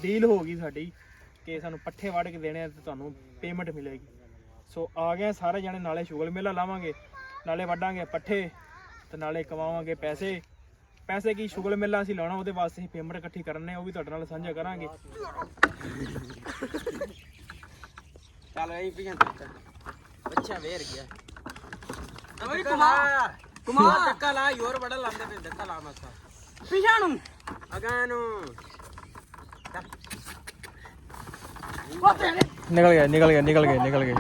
Deal ਹੋ ਗਈ ਸਾਡੀ ਕਿ ਸਾਨੂੰ ਪੱਠੇ ਵੱਢ ਕੇ ਦੇਣੇ ਤੇ ਤੁਹਾਨੂੰ ਪੇਮੈਂਟ ਮਿਲੇਗੀ। ਸੋ ਆ ਗਏ ਸਾਰੇ ਜਣੇ, ਨਾਲੇ ਸ਼ੁਗਲ ਮੇਲਾ ਲਾਵਾਂਗੇ, ਨਾਲੇ ਵੱਢਾਂਗੇ ਪੱਠੇ ਤੇ ਨਾਲੇ ਕਮਾਵਾਂਗੇ ਪੈਸੇ। ਪੈਸੇ ਕੀ ਸ਼ੁਗਲ ਮੇਲਾ ਅਸੀਂ ਲਾਉਣਾ, ਉਹਦੇ ਵਾਸਤੇ ਅਸੀਂ ਪੇਮੈਂਟ ਇਕੱਠੀ ਕਰਨੇ, ਉਹ ਵੀ ਤੁਹਾਡੇ ਨਾਲ ਸਾਂਝਾ ਕਰਾਂਗੇ। ਚੱਲ ਐਂ ਪੀਆਂ ਬੱਚਾ ਵੇਰ ਗਿਆ ਓਏ ਕੁਮਾਰ ਧੱਕਾ ਲਾ ਯੋਰ ਬੜਾ ਲਾਂਦੇ ਪਏ, ਧੱਕਾ ਲਾ ਮਸਾ ਪਿਛਾ ਨੂੰ ਅਗਾਂ ਨੂੰ ਨਿਕਲ ਗਏ ਨਿਕਲ ਗਏ ਨਿਕਲ ਗਏ ਨਿਕਲ ਗਏ।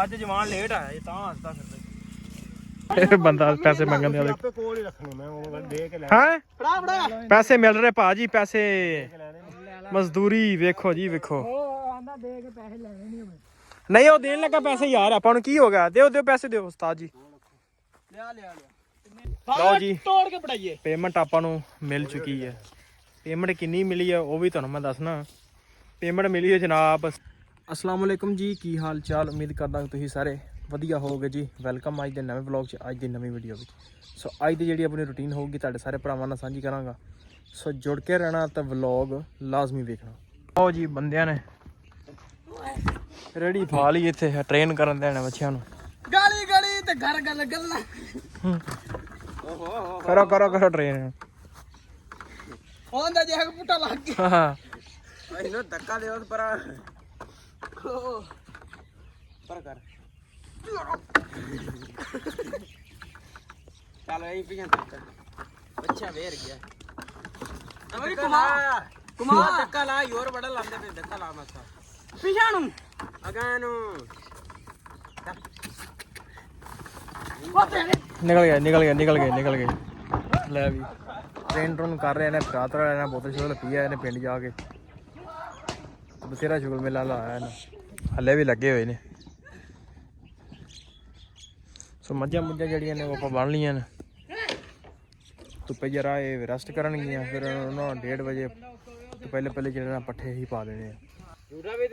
ਅੱਜ ਜਵਾਨ ਲੇਟ ਆਇਆ ਇਹ ਤਾਂ ਹੱਸਦਾ ਫਿਰਦਾ ਬੰਦਾ ਪੈਸੇ ਮੰਗਣ ਦੇ ਆਪੇ ਕੋਲ ਹੀ ਰੱਖਣੇ, ਮੈਂ ਉਹ ਦੇ ਕੇ ਲੈ ਹਾਂ ਫੜਾ ਫੜਾ ਪੈਸੇ ਮਿਲ ਰਹੇ ਭਾਜੀ, ਪੈਸੇ ਮਜ਼ਦੂਰੀ ਵੇਖੋ ਜੀ ਵੇਖੋ। ਉਹ ਆਂਦਾ ਦੇ ਕੇ ਪੈਸੇ ਲੈਣੇ ਨਹੀਂ ਮੈਂ ਨਹੀਂ ਉਹ ਦੇਣ ਲੱਗਾ ਪੈਸੇ ਯਾਰ, ਆਪਾਂ ਨੂੰ ਕੀ ਹੋ ਗਿਆ? ਦਿਓ ਦਿਓ ਪੈਸੇ ਦਿਓ ਉਸਤਾਦ ਜੀ। ਲਿਆ ਲਓ ਜੀ ਤੋੜ ਕੇ ਪੜਾਈਏ। ਪੇਮੈਂਟ ਆਪਾਂ ਨੂੰ ਮਿਲ ਚੁੱਕੀ ਹੈ। ਪੇਮੈਂਟ ਕਿੰਨੀ ਮਿਲੀ ਹੈ ਉਹ ਵੀ ਤੁਹਾਨੂੰ ਮੈਂ ਦੱਸਣਾ। ਪੇਮੈਂਟ ਮਿਲੀ ਹੈ ਜਨਾਬ। ਅਸਲਾਮ ਵਾਲੇਕੁਮ ਜੀ, ਕੀ ਹਾਲ ਚਾਲ? ਉਮੀਦ ਕਰਦਾ ਤੁਸੀਂ ਸਾਰੇ ਵਧੀਆ ਹੋਵੋਗੇ ਜੀ। ਵੈਲਕਮ ਅੱਜ ਦੇ ਨਵੇਂ ਵਲੌਗ 'ਚ, ਅੱਜ ਦੀ ਨਵੀਂ ਵੀਡੀਓ ਵਿੱਚ। ਸੋ ਅੱਜ ਦੀ ਜਿਹੜੀ ਆਪਣੀ ਰੂਟੀਨ ਹੋਊਗੀ ਤੁਹਾਡੇ ਸਾਰੇ ਭਰਾਵਾਂ ਨਾਲ ਸਾਂਝੀ ਕਰਾਂਗਾ। ਸੋ ਜੁੜ ਕੇ ਰਹਿਣਾ ਤਾਂ ਵਲੌਗ ਲਾਜ਼ਮੀ ਵੇਖਣਾ। ਆਓ ਜੀ ਬੰਦਿਆਂ ਨੇ ਰੇੜੀ ਫਾ ਲਈ ਇੱਥੇ ਟ੍ਰੇਨ ਕਰਨ ਦੇਣਾ ਬੱਚਿਆਂ ਨੂੰ। ਗਾਲੀ ਗਾਲੀ ਤੇ ਘਰ ਗੱਲ ਗੱਲਾਂ ਕਰੋ ਕਰੋ ਕਰੋ ਟ੍ਰੇਨ। ਉਹਦਾ ਜਿਹਾ ਪੁੱਟਾ ਲੱਗ ਗਿਆ ਹਾਂ ਇਹਨੂੰ ਧੱਕਾ ਦਿਓ ਪਰ ਪਰ ਕਰ ਚੱਲ ਐਂ ਪੀਆਂ ਬੱਚਾ ਵੇਰ ਗਿਆ ਓਏ ਕੁਮਾਰ ਧੱਕਾ ਲਾ ਯੋਰ ਬੜਾ ਲਾਂਦੇ ਪਏ, ਧੱਕਾ ਲਾ ਮਸਾ ਪਿਛਾ ਨੂੰ ਅਗਾਂ ਨੂੰ ਨਿਕਲ ਗਏ ਨਿਕਲ ਗਏ ਨਿਕਲ ਗਏ ਨਿਕਲ ਗਏ। ਲੈ ਵੀ ਟ੍ਰੇਨ ਟਰਨ ਕਰ ਰਹੇ ਨੇ, ਰਾਤ ਵਾਲੇ ਨੇ ਬੋਤਲ ਸ਼ੁਗਲ ਪੀ ਆਏ ਨੇ ਪਿੰਡ ਜਾ ਕੇ। ਬਥੇਰਾ ਸ਼ੁਗਲ ਮੇਲਾ ਲਾਇਆ ਨੇ, ਹੱਲੇ ਵੀ ਲੱਗੇ ਹੋਏ ਨੇ। ਸੋ ਮੱਝਾਂ ਮੁੱਝਾਂ ਜਿਹੜੀਆਂ ਨੇ ਉਹ ਆਪਾਂ ਬੰਨ ਲਈਆਂ ਨੇ। ਧੁੱਪੇ ਜਰਾ ਇਹ ਰੈਸਟ ਕਰਨਗੀਆਂ, ਫਿਰ ਉਹਨਾਂ 1:30 ਵਜੇ ਤੋਂ ਪਹਿਲੇ ਜਿਹੜੇ ਨਾ ਪੱਠੇ ਹੀ ਪਾ ਦੇਣੇ ਆ।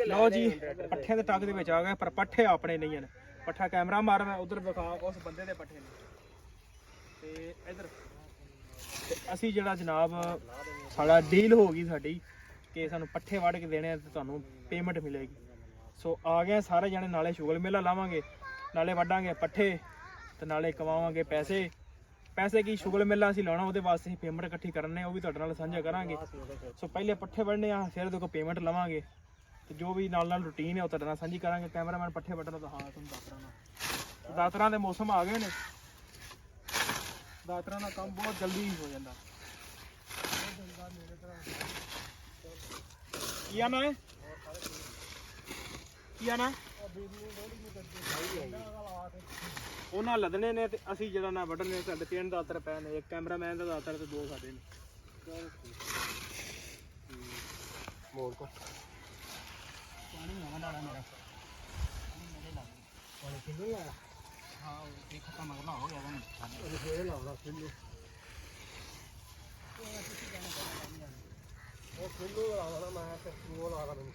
ਲਓ ਜੀ ਪੱਠਿਆਂ ਦੇ ਟੱਕ ਦੇ ਵਿੱਚ ਆ ਗਏ, ਪਰ ਪੱਠੇ ਆਪਣੇ ਨਹੀਂ ਹਨ। ਪੱਠਾ ਕੈਮਰਾ ਮਾਰਨਾ ਉਧਰ ਵਿਖਾ, ਉਸ ਬੰਦੇ ਦੇ ਪੱਠੇ ਨੇ ਤੇ ਇਧਰ। ਤੇ ਅਸੀਂ ਜਿਹੜਾ ਜਨਾਬ ਸਾਡਾ ਡੀਲ ਹੋ ਗਈ ਸਾਡੀ ਕਿ ਸਾਨੂੰ ਪੱਠੇ ਵੱਢ ਕੇ ਦੇਣੇ ਤੇ ਤੁਹਾਨੂੰ ਪੇਮੈਂਟ ਮਿਲੇਗੀ। ਸੋ ਆ ਗਏ ਸਾਰੇ ਜਣੇ, ਨਾਲੇ ਸ਼ੁਗਲ ਮੇਲਾ ਲਾਵਾਂਗੇ, ਨਾਲੇ ਵੱਢਾਂਗੇ ਪੱਠੇ ਤੇ ਨਾਲੇ ਕਮਾਵਾਂਗੇ ਪੈਸੇ। ਪੈਸੇ ਕੀ ਸ਼ੁਗਲ ਮੇਲਾ ਅਸੀਂ ਲਾਉਣਾ, ਉਹਦੇ ਵਾਸਤੇ ਅਸੀਂ ਪੇਮੈਂਟ ਇਕੱਠੀ ਕਰਨੇ, ਉਹ ਵੀ ਤੁਹਾਡੇ ਨਾਲ ਸਾਂਝਾ ਕਰਾਂਗੇ। ਸੋ ਪਹਿਲੇ ਪੱਠੇ ਵੱਢਣੇ ਆ, ਫਿਰ ਉਹਦੇ ਕੋਲ ਪੇਮੈਂਟ ਲਵਾਂਗੇ ਤੇ ਜੋ ਵੀ ਨਾਲ ਨਾਲ ਰੂਟੀਨ ਹੈ ਉਹ ਤੁਹਾਡੇ ਨਾਲ ਸਾਂਝੀ ਕਰਾਂਗੇ। ਕੈਮਰਾਮੈਨ ਪੱਠੇ ਵੱਢਣ ਦਾ ਹਾਂ ਤੁਹਾਨੂੰ ਦਾਤਰਾਂ ਦਾਤਰਾਂ ਦੇ ਮੌਸਮ ਆ ਗਏ ਨੇ, ਦਾਤਰਾਂ ਦਾ ਕੰਮ ਬਹੁਤ ਜਲਦੀ ਹੋ ਜਾਂਦਾ। ਕੀ ਆਣਾ ਹੈ ਕੀ ਆਣਾ ਉਹਨਾਂ ਲੱਦਣੇ ਨੇ ਤੇ ਅਸੀਂ ਜਿਹੜਾ ਨਾ ਵੱਢਣੇ। ਸਾਡੇ 3 ਦਾਤਰ ਪਏ ਨੇ, ਇੱਕ ਕੈਮਰਾਮੈਨ ਦਾ ਦਾਤਰ ਤੇ 2 ਸਾਡੇ ਨੇ। ਮੋੜ ਕੋ ਪਾਣੀ ਆਣਾ ਡਾਲਾ ਮੇਰਾ ਪਾਣੀ ਕਿੰਨੇ ਆ? ਹਾਂ ਇਹ ਖਤਮ ਹੋ ਗਿਆ ਹੁਣ ਉਹ ਫੇਰ ਲਾਉਣਾ ਕਿੰਨੇ ਉਹ ਕਿੰਨੇ ਲਾਉਣਾ ਮੈਂ ਤੇ ਉਹ ਲਾ ਮੈਨੂੰ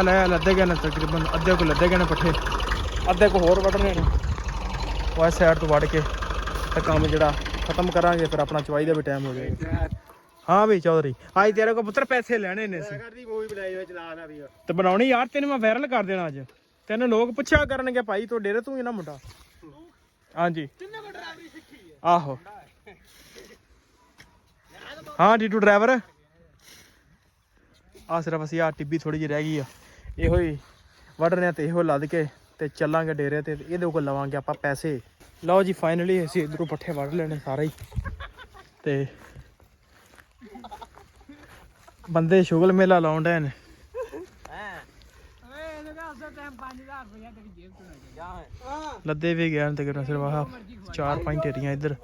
ਲੈ ਲੱਦੇ ਗਏ ਨੇ, ਤਕਰੀਬਨ ਅੱਧੇ ਕੋ ਲੱਦੇ ਗਏ ਨੇ ਪੱਠੇ, ਅੱਧੇ ਕੋ ਹੋਰ ਵੱਢਣੇ ਨੇ। ਉਹ ਇਸ ਸਾਈਡ ਤੋਂ ਵੱਢ ਕੇ ਤੇ ਕੰਮ ਜਿਹੜਾ ਖਤਮ ਕਰਾਂਗੇ, ਫਿਰ ਆਪਣਾ ਚਵਾਈ ਦਾ ਵੀ ਟਾਈਮ ਹੋ ਜਾਏਗਾ। ਹਾਂ ਵੀ ਚੌਧਰੀ ਅੱਜ ਤੇਰੇ ਕੋਲ ਪੁੱਤਰ ਪੈਸੇ ਲੈਣੇ ਨੇ ਸੀ ਤੇ ਬਣਾਉਣੀ ਯਾਰ, ਤੈਨੂੰ ਮੈਂ ਵਾਇਰਲ ਕਰ ਦੇਣਾ ਅੱਜ। ਤੈਨੂੰ ਲੋਕ ਪੁੱਛਿਆ ਕਰਨਗੇ ਭਾਈ ਤੂੰ ਡੇਰੇ ਤੂੰ ਹੀ ਨਾ ਮੁੰਡਾ। ਹਾਂਜੀ ਆਹੋ ਹਾਂ ਡੀਟੂ ਡਰਾਈਵਰ ਆ। ਸਿਰਫ ਅਸੀਂ ਆ ਟਿੱਬੀ ਥੋੜੀ ਜਿਹੀ ਰਹਿ ਗਈ ਆ, ਇਹੋ ਹੀ ਵੱਢ ਰਹੇ ਤੇ ਇਹੋ ਲੱਦ ਕੇ ਤੇ ਚੱਲਾਂਗੇ ਡੇਰੇ ਤੇ ਇਹਦੇ ਕੋਲ ਲਵਾਂਗੇ ਆਪਾਂ ਪੈਸੇ। ਲਓ ਜੀ ਫਾਈਨਲੀ ਅਸੀਂ ਇੱਧਰੋਂ ਪੱਠੇ ਵੱਢ ਲੈਣੇ ਸਾਰੇ ਹੀ ਤੇ ਬੰਦੇ ਸ਼ੁਗਲ ਮੇਲਾ ਲਾਉਣ ਡਏ ਨੇ। ਲੱਦੇ ਵੀ ਗਏ ਤਕਰੀਬਨ, ਸਿਰਫ ਆਹ 4-5 ਢੇਰੀਆਂ ਇੱਧਰ,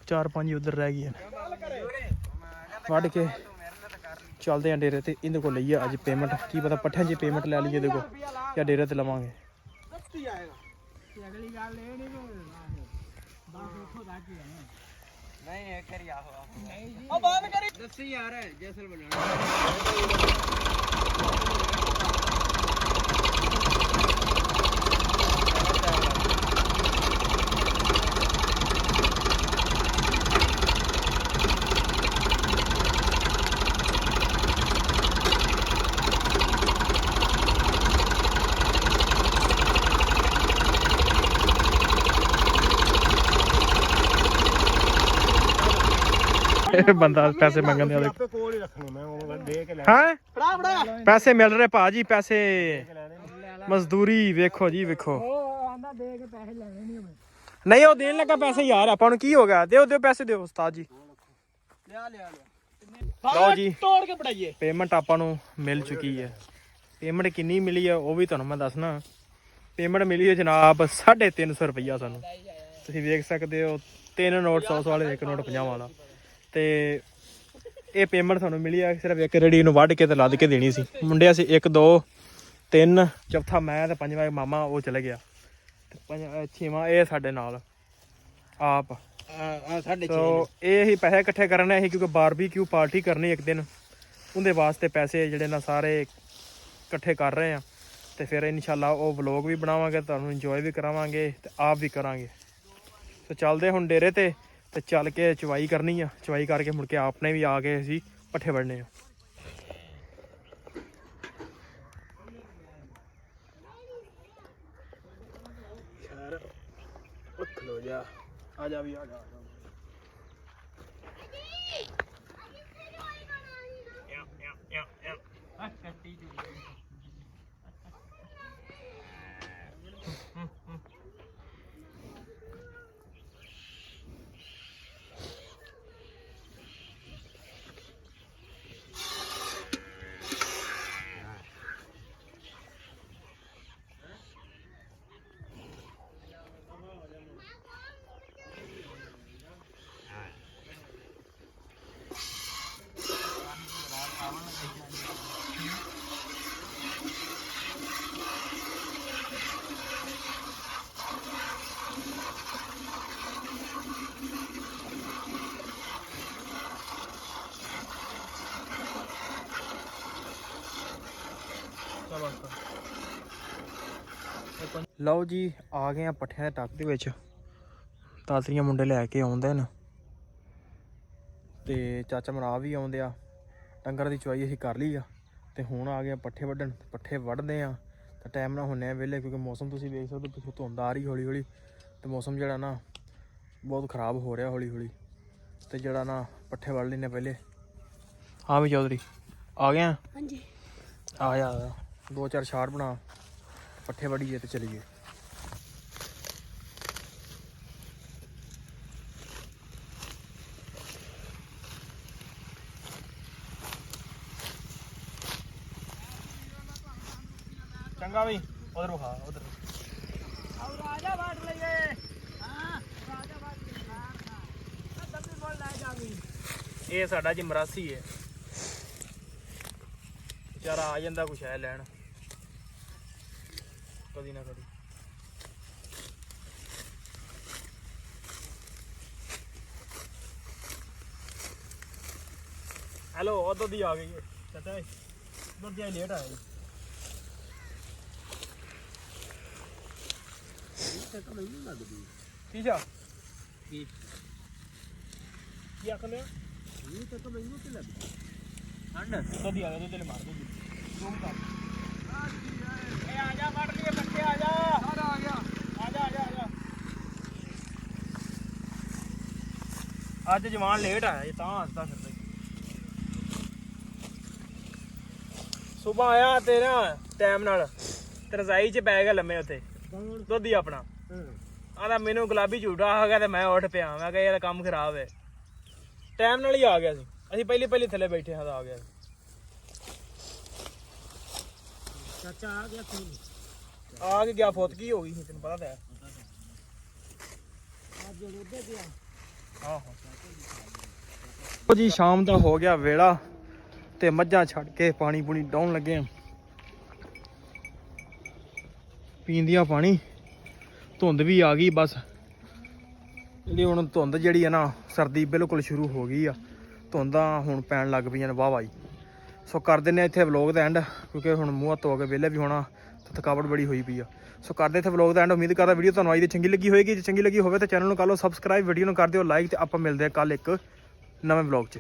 4-5 ਉੱਧਰ ਰਹਿ ਗਈਆਂ ਨੇ। ਵੱਢ ਕੇ ਚੱਲਦੇ ਆ ਡੇਰੇ ਤੇ, ਇਹਦੇ ਕੋਲ ਲਈਏ ਅੱਜ ਪੇਮੈਂਟ। ਕੀ ਪਤਾ ਪੱਠਿਆਂ 'ਚ ਪੇਮੈਂਟ ਲੈ ਲਈਏ ਇਹਦੇ ਕੋਲ ਜਾਂ ਡੇਰੇ ਤੇ ਲਵਾਂਗੇ। ਨਹੀਂ ਇਹ ਕਰੀ ਆਹੋ ਉਹ ਬਾਤ ਕਰੀ ਦੱਸੀ ਯਾਰ ਜੈਸਲ ਬਣਾਣਾ ਬੰਦਾ ਪੈਸੇ ਮੰਗਣ ਦੇ ਆਪੇ ਕੋਲ ਹੀ ਰੱਖਣੇ ਮੈਂ ਉਹ ਦੇ ਕੇ ਲੈ ਹਾਂ ਫੜਾ ਫੜਾ ਪੈਸੇ ਮਿਲ ਰਹੇ ਭਾਜੀ ਪੈਸੇ ਮਜ਼ਦੂਰੀ ਵੇਖੋ ਜੀ ਵੇਖੋ ਉਹ ਆਂਦਾ ਦੇ ਕੇ ਪੈਸੇ ਲੈਣੇ ਨਹੀਂ ਮੈਂ ਨਹੀਂ ਉਹ ਦੇਣ ਲੱਗਾ ਪੈਸੇ ਯਾਰ ਆਪਾਂ ਨੂੰ ਕੀ ਹੋ ਗਿਆ ਦਿਓ ਪੈਸੇ ਦਿਓ ਉਸਤਾਦ ਜੀ ਲਿਆ ਲਓ ਜੀ ਤੋੜ ਕੇ ਪੜਾਈਏ ਪੇਮੈਂਟ ਆਪਾਂ ਨੂੰ ਮਿਲ ਚੁੱਕੀ ਹੈ ਪੇਮੈਂਟ ਕਿੰਨੀ ਮਿਲੀ ਹੈ ਉਹ ਵੀ ਤੁਹਾਨੂੰ ਮੈਂ ਦੱਸਣਾ ਪੇਮੈਂਟ ਮਿਲੀ ਹੈ ਜਨਾਬ 350 ਰੁਪਈਆ ਸਾਨੂੰ ਤੁਸੀਂ ਵੇਖ ਸਕਦੇ ਹੋ 3 ਨੋਟ 100 ਵਾਲੇ 1 ਨੋਟ 50 ਵਾਲਾ ਤੇ ਇਹ ਪੇਮੈਂਟ ਤੁਹਾਨੂੰ ਮਿਲੀ ਹੈ ਸਿਰਫ ਇੱਕ ਰੇੜੀ ਨੂੰ ਵੱਢ ਕੇ ਤੇ ਲੱਦ ਕੇ ਦੇਣੀ ਸੀ ਮੁੰਡੇ ਅਸੀਂ 1 2 3 ਚੌਥਾ ਮੈਂ ਤੇ ਪੰਜਵਾਂ ਮਾਮਾ ਉਹ ਚਲੇ ਗਿਆ ਤੇ ਛੇਵਾਂ ਇਹ ਸਾਡੇ ਨਾਲ ਆਪ ਸਾਡੇ ਤੋ ਇਹ ਹੀ ਪੈਸੇ ਇਕੱਠੇ ਕਰਨੇ ਸੀ ਕਿਉਂਕਿ ਬਾਰਬੀਕਿਊ ਪਾਰਟੀ ਕਰਨੀ ਇੱਕ ਦਿਨ ਉਹਦੇ ਵਾਸਤੇ ਪੈਸੇ ਜਿਹੜੇ ਨਾ ਸਾਰੇ ਇਕੱਠੇ ਕਰ ਰਹੇ ਆ ਤੇ ਫਿਰ ਇਨਸ਼ਾਅੱਲਾ ਉਹ ਵਲੋਗ ਵੀ ਬਣਾਵਾਂਗੇ ਤੁਹਾਨੂੰ ਇੰਜੋਏ ਵੀ ਕਰਾਵਾਂਗੇ ਤੇ ਆਪ ਵੀ ਕਰਾਂਗੇ ਤੇ ਚੱਲਦੇ ਹੁਣ ਡੇਰੇ ਤੇ ਚੱਲ ਕੇ ਚਵਾਈ ਕਰਨੀ ਆ ਚਵਾਈ ਕਰਕੇ ਮੁੜ ਕੇ ਆਪਨੇ ਵੀ ਆ ਕੇ ਅਸੀਂ ਪੱਠੇ ਵੜਨੇ ਆ ਖਲੋ ਜਾ ਆ ਜਾ ਵੀ ਆ ਜਾ ਲਓ ਜੀ ਆ ਗਏ ਆ ਪੱਠਿਆਂ ਦੇ ਟੱਕ ਦੇ ਵਿੱਚ ਤਾਤਰੀਆਂ ਮੁੰਡੇ ਲੈ ਕੇ ਆਉਂਦੇ ਨੇ ਤੇ ਚਾਚਾ ਮਰਾ ਵੀ ਆਉਂਦੇ ਆ ਡੰਗਰ ਦੀ ਚੁਆਈ ਅਸੀਂ ਕਰ ਲਈ ਆ ਤੇ ਹੁਣ ਆ ਗਏ ਪੱਠੇ ਵੱਢਣ ਪੱਠੇ ਵੱਢਦੇ ਆ ਤਾਂ ਟਾਈਮ ਨਾਲ ਹੁੰਨੇ ਆ ਵਿਹਲੇ ਕਿਉਂਕਿ ਮੌਸਮ ਤੁਸੀਂ ਵੇਖ ਸਕਦੇ ਹੋ ਪਿੱਛੋਂ ਧੁੰਦ ਆ ਰਹੀ ਹੌਲੀ ਹੌਲੀ ਤੇ ਮੌਸਮ ਜਿਹੜਾ ਨਾ ਬਹੁਤ ਖਰਾਬ ਹੋ ਰਿਹਾ ਹੌਲੀ ਹੌਲੀ ਤੇ ਜਿਹੜਾ ਨਾ ਪੱਠੇ ਵੱਢ ਲੈਣੇ ਪਹਿਲੇ ਹਾਂ ਵੀ ਚੌਧਰੀ ਆ ਗਏ ਆ ਹਾਂਜੀ ਆ ਜਾ 2-4 ਛਾੜ ਬਣਾ ਪੱਠੇ ਵੱਢੀਏ ਤੇ ਚਲੀਏ ਚੰਗਾ ਵੀ ਉਧਰ ਵਿਖਾ ਉਧਰ ਔਰ ਰਾਜਾ ਵਾਟ ਲਈਏ ਹਾਂ ਰਾਜਾ ਵਾਟ ਲਈਏ ਦੱਬੀ ਬੋਲ ਲੈ ਜਾਵੀ ਇਹ ਸਾਡਾ ਜੀ ਮਰਾਸੀ ਹੈ ਵਿਚਾਰਾ ਆ ਜਾਂਦਾ ਕੁਛ ਹੈ ਲੈਣ ਕਦੀ ਨਾ ਕਦੀ ਹੈਲੋ ਉਦੋਂ ਦੀ ਆ ਗਈ ਹੈ ਚਾਚਾ ਉਦੋਂ ਦੀ ਲੇਟ ਆਇਆ ਕੀ ਜਾ ਕੀ ਆਖ ਲਿਆ ਇਹ ਤਾਂ ਮੈਨੂੰ ਤੇ ਲੱਗਦਾ ਠੰਡ ਉਦੋਂ ਦੀ ਆ ਗਿਆ ਤੇਰੇ ਮਾਰ ਦੂਗੀ ਜ਼ੂਮ ਕਰ ए आजा मार लिए बच्चे आजा आ गया आजा आजा आजा आज जवान लेट आया ये तां हंसदा फिरदा सुबह आया तेरा टाइम नाल ते रजाई च पै गया लम्मे उत्ते दोधी अपना आदा मैनू गुलाबी झूठा आ गया ते मैं उठ पिया मैं कहा ये काम खराब है टाइम नाल ही आ गया सी ਅਸੀਂ ਪਹਿਲੀ ਥੱਲੇ ਬੈਠੇ ਹਾਂ ਤਾਂ ਆ ਗਿਆ ਚਾਚਾ ਆ ਗਿਆ ਤੂੰ ਆ ਕੇ ਗਿਆ ਫੋਤ ਕੀ ਹੋ ਗਈ ਸੀ ਤੈਨੂੰ ਪਤਾ ਤਾਂ ਹੈ ਅੱਜ ਉਹਦੇ ਗਿਆ ਆਹੋ ਜੀ ਸ਼ਾਮ ਦਾ ਹੋ ਗਿਆ ਵੇਲਾ ਤੇ ਮੱਝਾਂ ਛੱਡ ਕੇ ਪਾਣੀ ਪੂਣੀ ਡਾਉਣ ਲੱਗੇ ਆ ਪੀਂਦੀਆਂ ਪਾਣੀ ਧੁੰਦ ਵੀ ਆ ਗਈ ਬਸ ਜਿਹੜੀ ਹੁਣ ਧੁੰਦ ਜਿਹੜੀ ਆ ਨਾ ਸਰਦੀ ਬਿਲਕੁਲ ਸ਼ੁਰੂ ਹੋ ਗਈ ਆ ਧੁੰਦਾਂ ਹੁਣ ਪੈਣ ਲੱਗ ਪਈਆਂ ਨੇ ਵਾਹ ਵਾਹ ਸੋ ਕਰ ਦਿੰਦੇ ਆ ਇੱਥੇ ਵਲੋਗ ਦਾ ਐਂਡ ਕਿਉਂਕਿ ਹੁਣ ਮੂੰਹ ਹੱਥ ਧੋ ਕੇ ਵਿਹਲੇ ਵੀ ਹੋਣਾ ਤੇ ਥਕਾਵਟ ਬੜੀ ਹੋਈ ਪਈ ਆ ਸੋ ਕਰਦੇ ਇੱਥੇ ਵਲੋਗ ਦਾ ਐਂਡ ਉਮੀਦ ਕਰਦਾ ਵੀਡੀਓ ਤੁਹਾਨੂੰ ਅੱਜ ਦੀ ਚੰਗੀ ਲੱਗੀ ਹੋਏਗੀ ਜੇ ਚੰਗੀ ਲੱਗੀ ਹੋਵੇ ਤਾਂ ਚੈਨਲ ਨੂੰ ਕਰ ਲਓ ਸਬਸਕ੍ਰਾਈਬ ਵੀਡੀਓ ਨੂੰ ਕਰ ਦਿਓ ਲਾਈਕ ਤੇ ਆਪਾਂ ਮਿਲਦੇ ਆ ਕੱਲ ਇੱਕ ਨਵੇਂ ਵਲੋਗ 'ਚ